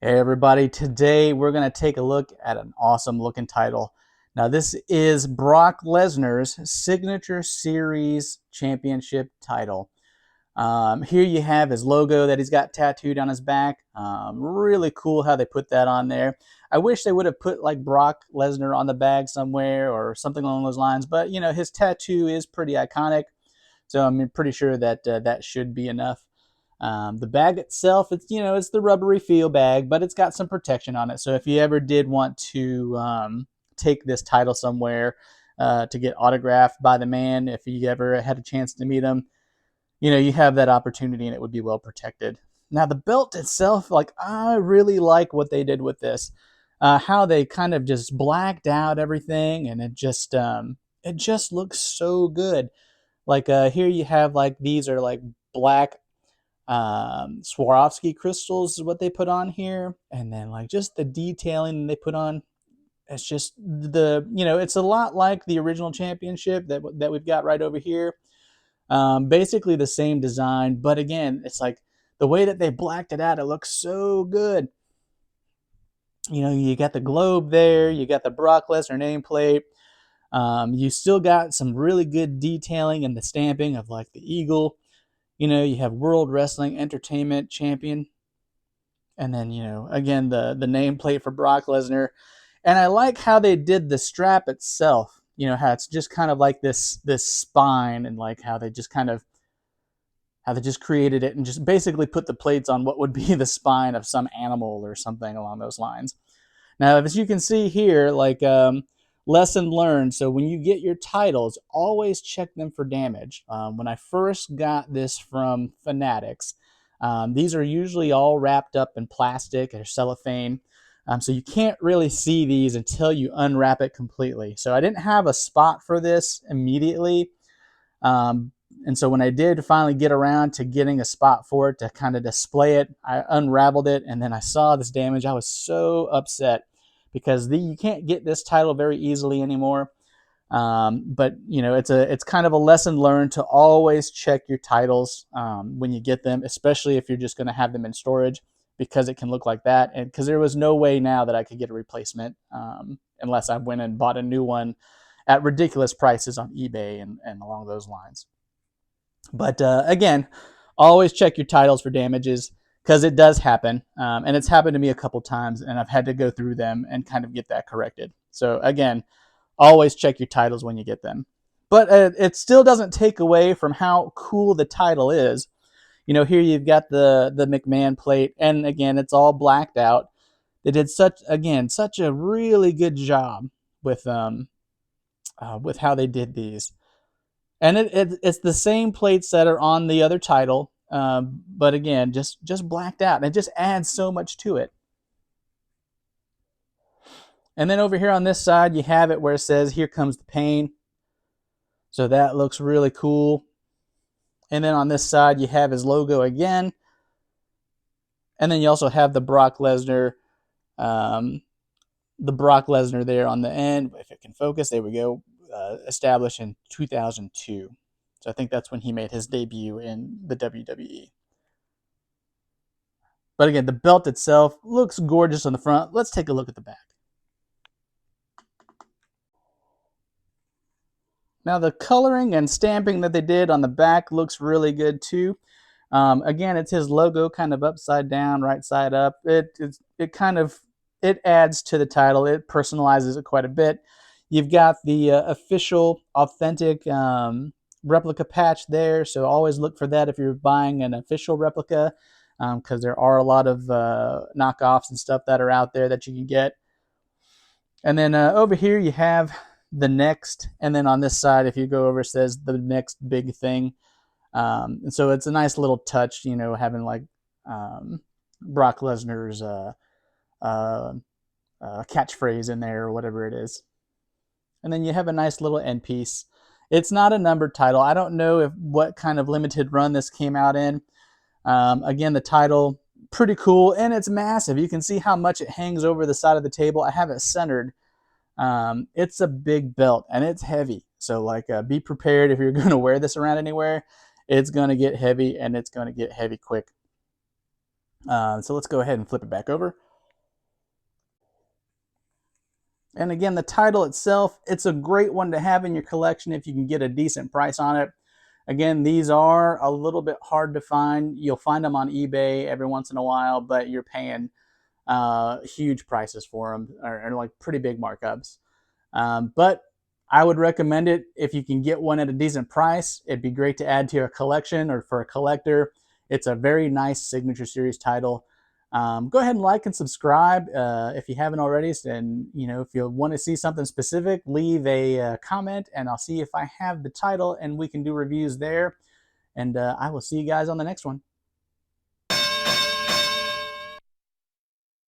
Hey everybody, today we're going to take a look at an awesome looking title. Now this is Brock Lesnar's Signature Series Championship title. Here you have his logo that he's got tattooed on his back. Really cool how they put that on there. I wish they would have put like Brock Lesnar on the bag somewhere or something along those lines, but you know, his tattoo is pretty iconic. So I'm pretty sure that that should be enough. The bag itself, it's the rubbery feel bag, but it's got some protection on it. So if you ever did want to take this title somewhere to get autographed by the man, if you ever had a chance to meet him, you have that opportunity and it would be well protected. Now the belt itself, like I really like what they did with this, how they kind of just blacked out everything, and it just looks so good. Like here you have like these are like black Swarovski crystals is what they put on here, and then like just the detailing they put on. It's just it's a lot like the original championship that we've got right over here. Basically the same design, but again, it's like the way that they blacked it out, it looks so good. You got the globe there, you got the Brock Lesnar nameplate. You still got some really good detailing and the stamping of like the eagle. You have World Wrestling Entertainment Champion. And then, again, the nameplate for Brock Lesnar. And I like how they did the strap itself. How it's just kind of like this spine, and like how they just created it and just basically put the plates on what would be the spine of some animal or something along those lines. Now, as you can see here, like lesson learned. So when you get your titles, always check them for damage. When I first got this from Fanatics, these are usually all wrapped up in plastic or cellophane. So you can't really see these until you unwrap it completely. So I didn't have a spot for this immediately. And so when I did finally get around to getting a spot for it to kind of display it, I unraveled it, and then I saw this damage. I was so upset because you can't get this title very easily anymore. But it's kind of a lesson learned to always check your titles when you get them, especially if you're just going to have them in storage, because it can look like that. And because there was no way now that I could get a replacement unless I went and bought a new one at ridiculous prices on eBay and along those lines. But again, always check your titles for damages, because it does happen. And it's happened to me a couple times, and I've had to go through them and kind of get that corrected. So again, always check your titles when you get them. But it still doesn't take away from how cool the title is. Here you've got the McMahon plate, and again, it's all blacked out. They did such a really good job with how they did these. And it's the same plates that are on the other title, but again, just blacked out, and it just adds so much to it. And then over here on this side, you have it where it says, "Here comes the pain." So that looks really cool. And then on this side, you have his logo again. And then you also have the Brock Lesnar, there on the end. If it can focus, there we go. Established in 2002. So I think that's when he made his debut in the WWE. But again, the belt itself looks gorgeous on the front. Let's take a look at the back. Now the coloring and stamping that they did on the back looks really good too. Again, it's his logo kind of upside down, right side up. It adds to the title. It personalizes it quite a bit. You've got the official, authentic replica patch there, so always look for that if you're buying an official replica, because there are a lot of knockoffs and stuff that are out there that you can get. And then over here you have the next, and then on this side, if you go over, it says the next big thing. And so it's a nice little touch, having like Brock Lesnar's catchphrase in there or whatever it is. And then you have a nice little end piece. It's not a numbered title. I don't know what kind of limited run this came out in. Again, the title, pretty cool, and it's massive. You can see how much it hangs over the side of the table. I have it centered. It's a big belt, and it's heavy. So be prepared if you're going to wear this around anywhere. It's going to get heavy, and it's going to get heavy quick. So let's go ahead and flip it back over. And again, the title itself, it's a great one to have in your collection if you can get a decent price on it. Again, these are a little bit hard to find. You'll find them on eBay every once in a while, but you're paying huge prices for them, or like pretty big markups. But I would recommend it if you can get one at a decent price. It'd be great to add to your collection or for a collector. It's a very nice Signature Series title. Go ahead and like and subscribe if you haven't already. And if you want to see something specific, leave a comment, and I'll see if I have the title, and we can do reviews there. And I will see you guys on the next one.